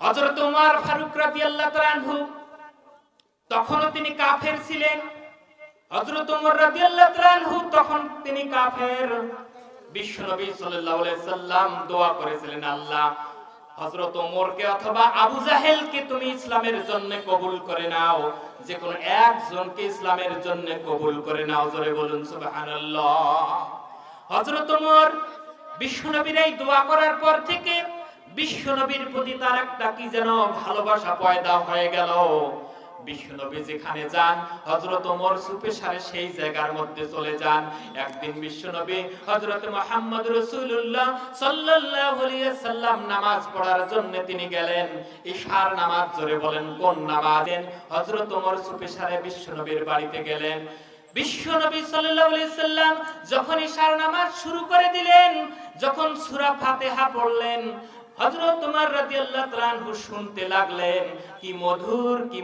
হযরত ওমর ফারুক রাদিয়াল্লাহু তাআলা আনহু তখনও তিনি কাফের ছিলেন। হযরত ওমর রাদিয়াল্লাহু তাআলা আনহু তখন তিনি কাফের। বিশ্বনবী সাল্লাল্লাহু আলাইহি সাল্লাম দোয়া করেছিলেন, আল্লাহ হযরত ওমরকে অথবা আবু জাহেলকে তুমি ইসলামের জন্য কবুল করে নাও, যে কোনো একজনকে ইসলামের জন্য কবুল করে নাও। জোরে বলুন সুবহানাল্লাহ। হযরত ওমর বিশ্বনবীর এই দোয়া করার পর থেকে বিশ্বনবীর প্রতি তার একটা কি যেন ভালোবাসা পয়দা হয়ে গেল। বিশ্বনবী যেখানে যান হযরত ওমর চুপে সারে সেই জায়গার মধ্যে চলে যান। একদিন বিশ্বনবী হযরত মুহাম্মদ রাসূলুল্লাহ সাল্লাল্লাহু আলাইহি ওয়াসাল্লাম নামাজ পড়ার জন্য তিনি গেলেন। ইশার নামাজ। জোরে বলেন কোন নামাজ? হযরত ওমর চুপে সারে বিশ্বনবীর বাড়িতে গেলেন। বিশ্বনবী সাল্লাল্লাহু আলাইহি ওয়াসাল্লাম যখন ইশার নামাজ শুরু করে দিলেন, যখন সূরা ফাতিহা পড়লেন, হযরত ওমর রাদিয়াল্লাহু তাআলা আনহু শুনতে লাগলেন। কি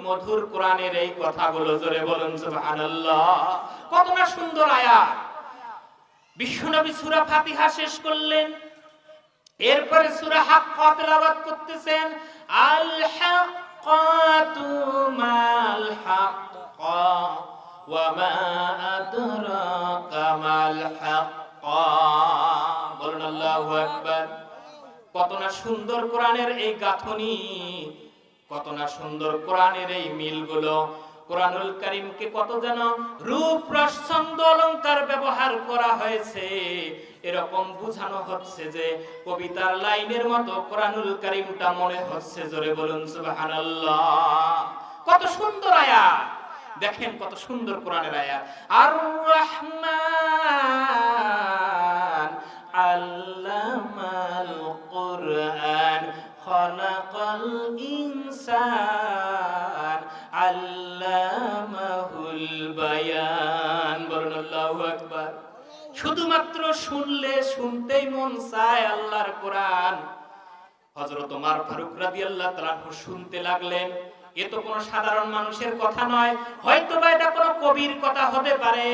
মধুর কোরআনের এই কথাগুলো। জোরে বলুন সুবহানাল্লাহ। কত না সুন্দর আয়াত। বিশ্বনবী সূরা ফাতিহা শেষ করলেন, এরপরে সূরা হাক্কা তেলাওয়াত করতেছেন। আল হাক্কাতু মাল হাক্কা ওয়া মা আদরাকা মাল হাক্কা। বলুন আল্লাহু আকবার। কত না সুন্দর কোরআনের এই গাঁথনি, কত না সুন্দর কোরআনের এই মিলগুলো। কোরআনুল কারীমকে কত যেন রূপ রস ছন্দ অলংকার ব্যবহার করা হয়েছে, এরকম বোঝানো হচ্ছে যে কবিতার লাইনের মতো কোরআনুল কারীমটা মনে হচ্ছে। জোরে বলুন সুবহানাল্লাহ। কত সুন্দর আয়াত, দেখেন কত সুন্দর কোরআনের আয়াত। আর রহমান আল্লামাল কুরআন খালাকাল ইনসান আল্লামাহুল বায়ান। বলুন আল্লাহু আকবার। শুধুমাত্র শুনতেই মন চায় আল্লাহর কোরআন। হযরত ওমর ফারুক রাদিয়াল্লাহু তাআলা শুনতে লাগলেন। এ তো কোনো সাধারণ মানুষের কথা নয়, হয়তোবা এটা কোনো কবির কথা হতে পারে,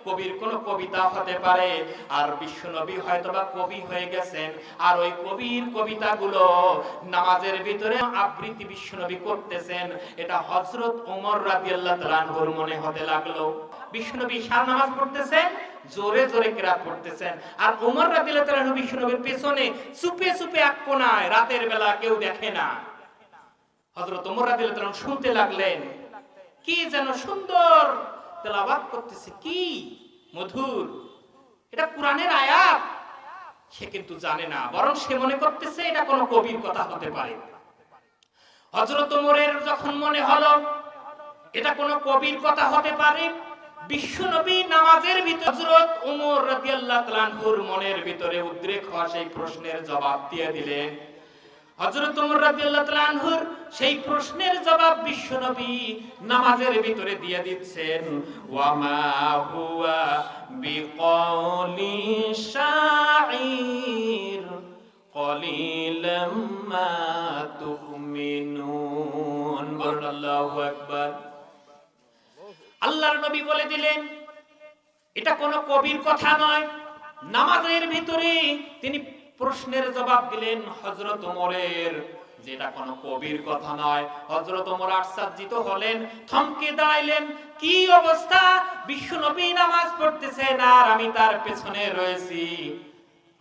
কবির কোনো কবিতা হতে পারে। আর বিশ্বনবী হয়তোবা কবি হয়ে গেছেন, আর ওই কবির কবিতাগুলো নামাজের ভিতরে আবৃত্তি বিশ্বনবী করতেছেন। এটা হযরত ওমর রাদিয়াল্লাহু তাআলা আনহুর মনে হতে লাগলো। বিশ্বনবী ইশার নামাজ পড়তেছেন, জোরে জোরে কিরাত পড়তেছেন, আর ওমর রাদিয়াল্লাহু তাআলা আনহু বিশ্বনবীর পেছনে চুপে চুপে এক কোণায়, রাতের বেলা কেউ দেখে না। হযরত ওমর রাদিয়াল্লাহু তাআলা শুনতে লাগলেন, কি যেন সুন্দর তেলাওয়াত করতেছে, কি মধুর। এটা কোরআনের আয়াত। সে কিন্তু জানে না, বরং সে মনে করতেছে এটা কোনো কবির কথা হতে পারে। হযরত ওমরের যখন মনে হলো এটা কোনো কবির কথা হতে পারে, বিশ্বনবী নামাজের ভিতরে হযরত ওমর রাদিয়াল্লাহু তাআলা আনহুর মনের ভিতরে উদ্রেক হওয়া সেই প্রশ্নের জবাব দিয়ে দিলেন। হযরত ওমর রাদিয়াল্লাহু তাআলা আনহুর সেই প্রশ্নের জবাব বিশ্বনবী নামাজের ভিতরে দিয়ে দিচ্ছেন। ওয়া মা হুয়া বিকাউলি শাঈর কলিলাম মা তুমিনুন। বলুন আল্লাহু আকবার। আল্লাহর নবী বলে দিলেন এটা কোনো কবির কথা নয়। নামাজের ভিতরে তিনি প্রশ্নের জবাব দিলেন হযরত ওমরের, যেটা কোনো কবির কথা নয়। হযরত ওমর আশ্চর্যিত হলেন, থমকে দাঁড়াইলেন। কি অবস্থা! বিশ্বনবী নামাজ পড়তেছেন আর আমি তার পেছনে রয়েছি।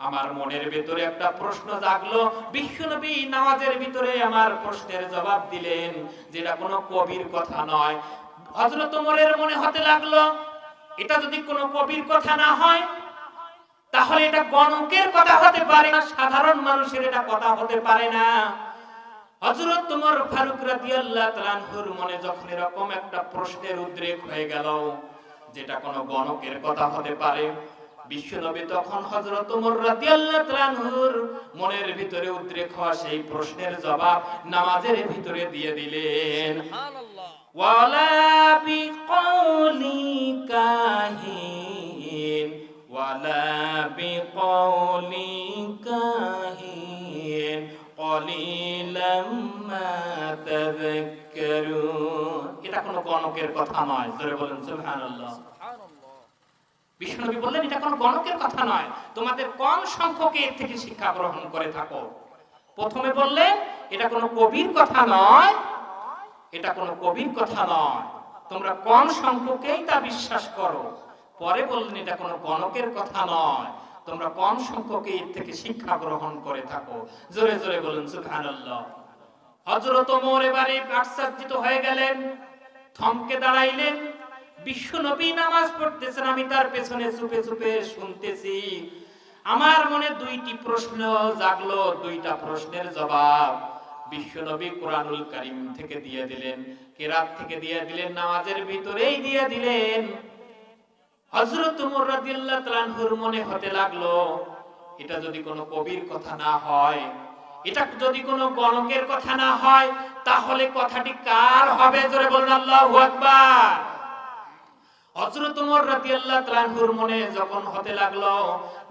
আমার মনের ভিতরে একটা প্রশ্ন জাগলো, বিশ্বনবী নামাজের ভিতরে আমার প্রশ্নের জবাব দিলেন, যেটা কোনো কবির কথা নয়। হযরত ওমরের মনে হতে লাগলো এটা যদি কোনো কবির কথা না হয়, তাহলে এটা গণকের কথা হতে পারে না, সাধারণ মানুষের এটা কথা হতে পারে না। হযরত ওমর ফারুক রাদিয়াল্লাহু তাআলা আনহুর মনে যখন এরকম একটা প্রশ্নের উদ্রেক হয়ে গেল, যেটা কোনো গণকের কথা হতে পারে, বিশ্বনবী তখন হযরত ওমর রাদিয়াল্লাহু তাআলা আনহুর মনের ভিতরে উদ্রেক হওয়া সেই প্রশ্নের জবাব নামাজের ভিতরে দিয়ে দিলেন। সুবহানাল্লাহ। ওয়ালা বিকাউলি কাহিন ওয়ালা বিকাউলি কাহিন কলিলাম মা তাযাক্কারুন। এটা কোনো গণকের কথা নয়। জোরে বলেন সুবহানাল্লাহ। বিশ্বনবী বললেন এটা কোনো গণকের কথা নয়, তোমাদের কম সংখ্যক এর থেকে শিক্ষা গ্রহণ করে থাকো। প্রথমে বললেন এটা কোনো কবির কথা নয়, এটা কোনো কবির কথা নয়, তোমরা কম সংখ্যকেই তা বিশ্বাস করো। পরে বললেন এটা কোনো গণকের কথা নয়, তোমরা কম সংখ্যকে এর থেকে শিক্ষা গ্রহণ করে থাকো। জোরে জোরে বলুন সুবহানাল্লাহ। হযরত ওমর এবারে আশ্চর্যিত হয়ে গেলেন, থমকে দাঁড়াইলেন। বিশ্ব নবী নামাজ পড়তেছেন, আমি তার পেছনে চুপে চুপে শুনতেছি। আমার মনে দুইটি প্রশ্ন জাগলো, দুইটা প্রশ্নের জবাব বিশ্ব নবী কোরআনুল কারীম থেকে দিয়ে দিলেন, কিরাত থেকে দিয়ে দিলেন, নামাজের ভিতরেই দিয়ে দিলেন। হযরত ওমর রাদিয়াল্লাহু তাআলা আনহুর মনে হতে লাগলো, এটা যদি কোনো কবির কথা না হয়, এটা যদি কোনো গণকের কথা না হয়, তাহলে কথাটি কার হবে? জোরে বলুন আল্লাহু আকবার। হযরত ওমর রাদিয়াল্লাহু তাআলা আনহুর মনে যখন হতে লাগলো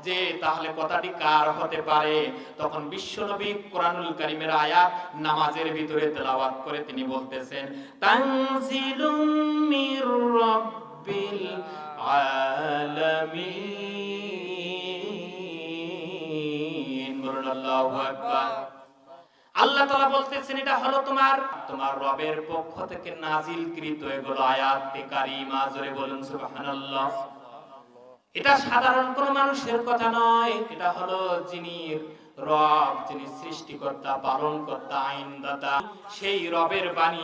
যে তাহলে কথাটি কার হতে পারে, তখন বিশ্বনবী কোরআনুল কারীমের আয়াত নামাজের ভিতরে তেলাওয়াত করে তিনি বলতেছেন, তানজিলুম মির রাব্বিল আলামিন। বলুন আল্লাহু আকবার। আল্লাহ তাআলা বলতেছেন এটা হলো তোমার রবের পক্ষ থেকে নাজিলকৃত এগুলো আয়াতে কারিমা। জোরে বলুন সুবহানাল্লাহ। এটা সাধারণ কোন মানুষের কথা নয়, এটা হলো যিনি রব, যিনি সৃষ্টিকর্তা, পালনকর্তা, আইনদাতা, সেই রবের বাণী।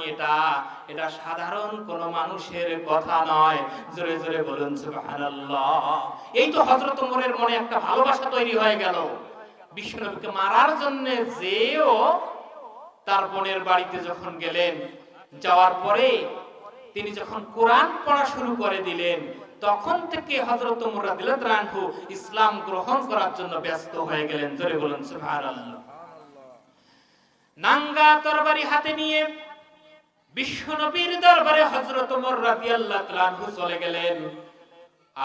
এটা সাধারণ কোন মানুষের কথা নয়। জোরে জোরে বলুন সুবহানাল্লাহ। এই তো হযরত ওমরের মনে একটা ভালোবাসা তৈরি হয়ে গেল। বিশ্বনবীকে মারার জন্য যেও তার বোনের বাড়িতে যখন গেলেন, যাওয়ার পরে তিনি যখন কোরআন পড়া শুরু করে দিলেন, তখন থেকে হযরত ওমর রাদিয়াল্লাহু তাআলা আনহু ইসলাম গ্রহণ করার জন্য ব্যস্ত হয়ে গেলেন। জোরে বলুন সুবহানাল্লাহ। নাঙ্গা তরবারি হাতে নিয়ে বিশ্বনবীর দরবারে হযরত ওমর রাদিয়াল্লাহু তাআলা আনহু চলে গেলেন।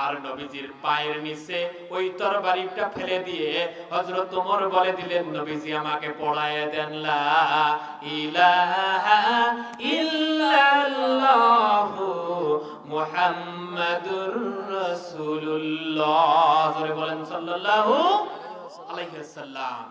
আর নবীজির পায়ের নিচে ওই তরবারিটা ফেলে দিয়ে হযরত ওমর বলে দিলেন, নবীজি আমাকে পড়ায় দেন লা ইলাহা ইল্লাল্লাহু মুহাম্মাদুর রাসূলুল্লাহ। জোরে বলেন সাল্লাল্লাহু আলাইহি ওয়াসাল্লাম।